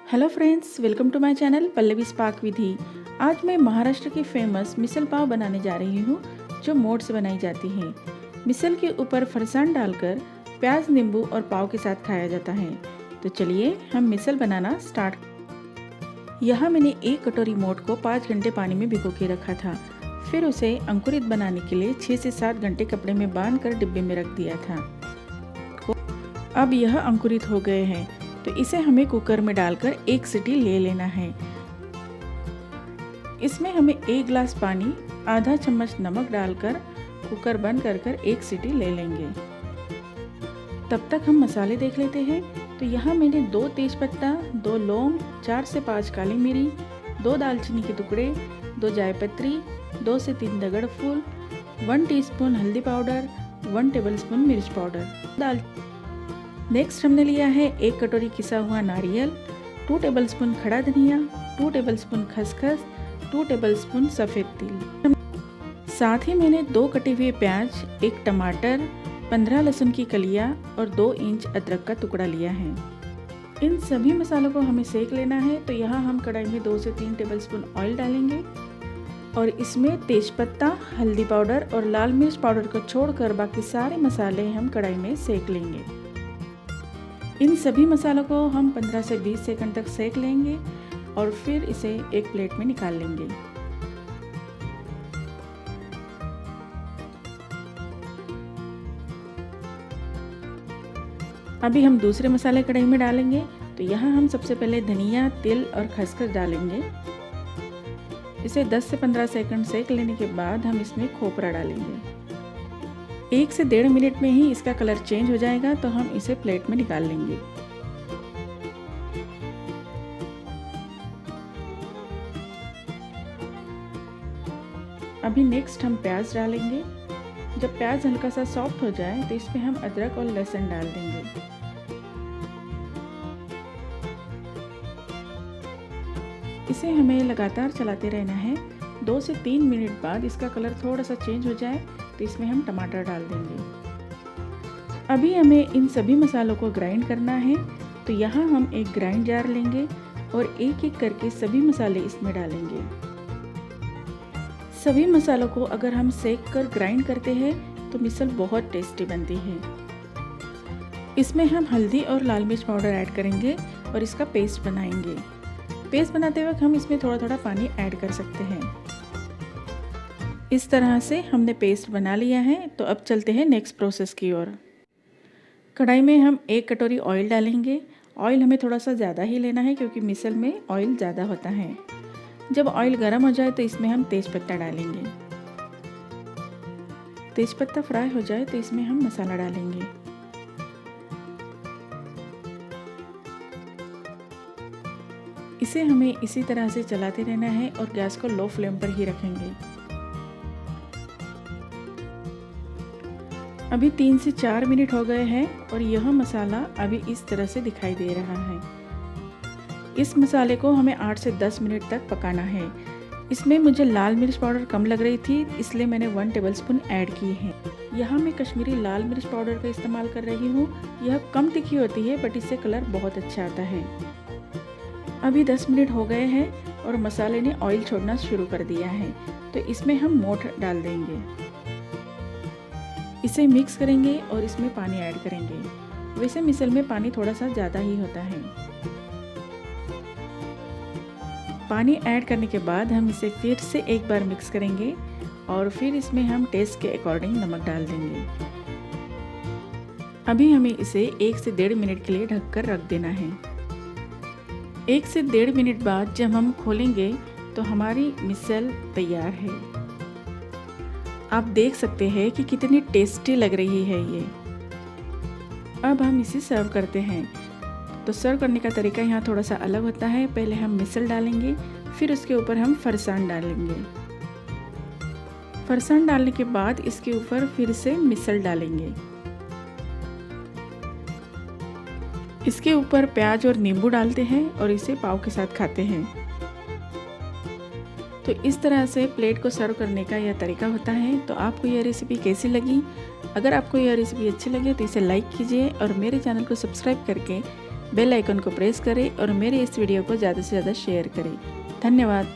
Hello friends, welcome to my channel Pallavi's पाक विधि। आज मैं महाराष्ट्र की फेमस मिसल पाव बनाने जा रही हूँ जो मोठ से बनाई जाती है। मिसल के ऊपर फरसान डालकर प्याज, नींबू और पाव के साथ खाया जाता है। तो चलिए हम मिसल बनाना स्टार्ट। यहाँ मैंने 1 कटोरी मोठ को 5 घंटे पानी में भिगो के रखा था। फिर उसे अंकुरित बनाने के लिए 6 से 7 घंटे कपड़े में बांध कर डिब्बे में रख दिया था। अब यह अंकुरित हो गए हैं, तो इसे हमें कुकर में डालकर 1 सीटी ले लेना है। इसमें हमें 1 गिलास पानी, आधा चम्मच नमक डालकर कुकर बंद कर 1 सीटी ले लेंगे। तब तक हम मसाले देख लेते हैं। तो यहाँ मैंने 2 तेजपत्ता, 2 लौंग, 4 से 5 काली मिरी, 2 दालचीनी के टुकड़े, 2 जायपत्री, 2 से 3 दगड़ फूल, 1 टीस्पून हल्दी पाउडर, 1 टेबलस्पून मिर्च पाउडर। नेक्स्ट हमने लिया है 1 कटोरी किसा हुआ नारियल, 2 टेबलस्पून खड़ा धनिया, 2 टेबलस्पून खसखस, 2 टेबलस्पून सफ़ेद तिल। साथ ही मैंने 2 कटे हुए प्याज, 1 टमाटर, 15 लहसुन की कलियां और 2 इंच अदरक का टुकड़ा लिया है। इन सभी मसालों को हमें सेक लेना है। तो यहाँ हम कढ़ाई में 2 से 3 टेबलस्पून ऑयल डालेंगे और इसमें तेज़पत्ता, हल्दी पाउडर और लाल मिर्च पाउडर को छोड़कर बाकी सारे मसाले हम कढ़ाई में सेक लेंगे। इन सभी मसालों को हम 15 से 20 सेकंड तक सेक लेंगे और फिर इसे एक प्लेट में निकाल लेंगे। अभी हम दूसरे मसाले कढ़ाई में डालेंगे। तो यहाँ हम सबसे पहले धनिया, तिल और खसखस डालेंगे। इसे 10 से 15 सेकंड सेक लेने के बाद हम इसमें खोपरा डालेंगे। 1 से 1.5 मिनट में ही इसका कलर चेंज हो जाएगा, तो हम इसे प्लेट में निकाल लेंगे। अभी नेक्स्ट हम प्याज डालेंगे। जब प्याज हल्का सा सॉफ्ट हो जाए तो इसमें हम अदरक और लहसुन डाल देंगे। इसे हमें लगातार चलाते रहना है। 2 से 3 मिनट बाद इसका कलर थोड़ा सा चेंज हो जाए तो इसमें हम टमाटर डाल देंगे। अभी हमें इन सभी मसालों को ग्राइंड करना है। तो यहाँ हम एक ग्राइंड जार लेंगे और एक एक करके सभी मसाले इसमें डालेंगे। सभी मसालों को अगर हम सेक कर ग्राइंड करते हैं तो मिसल बहुत टेस्टी बनती है। इसमें हम हल्दी और लाल मिर्च पाउडर ऐड करेंगे और इसका पेस्ट बनाएंगे। पेस्ट बनाते वक्त हम इसमें थोड़ा थोड़ा पानी ऐड कर सकते हैं। इस तरह से हमने पेस्ट बना लिया है। तो अब चलते हैं नेक्स्ट प्रोसेस की ओर। कढ़ाई में हम 1 कटोरी ऑयल डालेंगे। ऑयल हमें थोड़ा सा ज़्यादा ही लेना है क्योंकि मिसल में ऑयल ज़्यादा होता है। जब ऑयल गर्म हो जाए तो इसमें हम तेज़पत्ता डालेंगे। तेज़पत्ता फ्राई हो जाए तो इसमें हम मसाला डालेंगे। इसे हमें इसी तरह से चलाते रहना है और गैस को लो फ्लेम पर ही रखेंगे। अभी 3 से 4 मिनट हो गए हैं और यह मसाला अभी इस तरह से दिखाई दे रहा है। इस मसाले को हमें 8 से 10 मिनट तक पकाना है। इसमें मुझे लाल मिर्च पाउडर कम लग रही थी, इसलिए मैंने 1 टेबलस्पून ऐड की है। यहाँ मैं कश्मीरी लाल मिर्च पाउडर का इस्तेमाल कर रही हूँ। यह कम तीखी होती है बट इससे कलर बहुत अच्छा आता है। अभी 10 मिनट हो गए हैं और मसाले ने ऑयल छोड़ना शुरू कर दिया है। तो इसमें हम मोठ डाल देंगे। इसे मिक्स करेंगे और इसमें पानी ऐड करेंगे। वैसे मिसल में पानी थोड़ा सा ज़्यादा ही होता है। पानी ऐड करने के बाद हम इसे फिर से एक बार मिक्स करेंगे और फिर इसमें हम टेस्ट के अकॉर्डिंग नमक डाल देंगे। अभी हमें इसे 1 से 1.5 मिनट के लिए ढककर रख देना है। 1 से 1.5 मिनट बाद जब हम खोलेंगे तो हमारी मिसल तैयार है। आप देख सकते हैं कि कितनी टेस्टी लग रही है ये। अब हम इसे सर्व करते हैं। तो सर्व करने का तरीका यहाँ थोड़ा सा अलग होता है। पहले हम मिसल डालेंगे, फिर उसके ऊपर हम फरसान डालेंगे। फरसान डालने के बाद इसके ऊपर फिर से मिसल डालेंगे। इसके ऊपर प्याज और नींबू डालते हैं और इसे पाव के साथ खाते हैं। तो इस तरह से प्लेट को सर्व करने का यह तरीका होता है। तो आपको यह रेसिपी कैसी लगी? अगर आपको यह रेसिपी अच्छी लगे तो इसे लाइक कीजिए और मेरे चैनल को सब्सक्राइब करके बेल आइकन को प्रेस करें और मेरे इस वीडियो को ज़्यादा से ज़्यादा शेयर करें। धन्यवाद।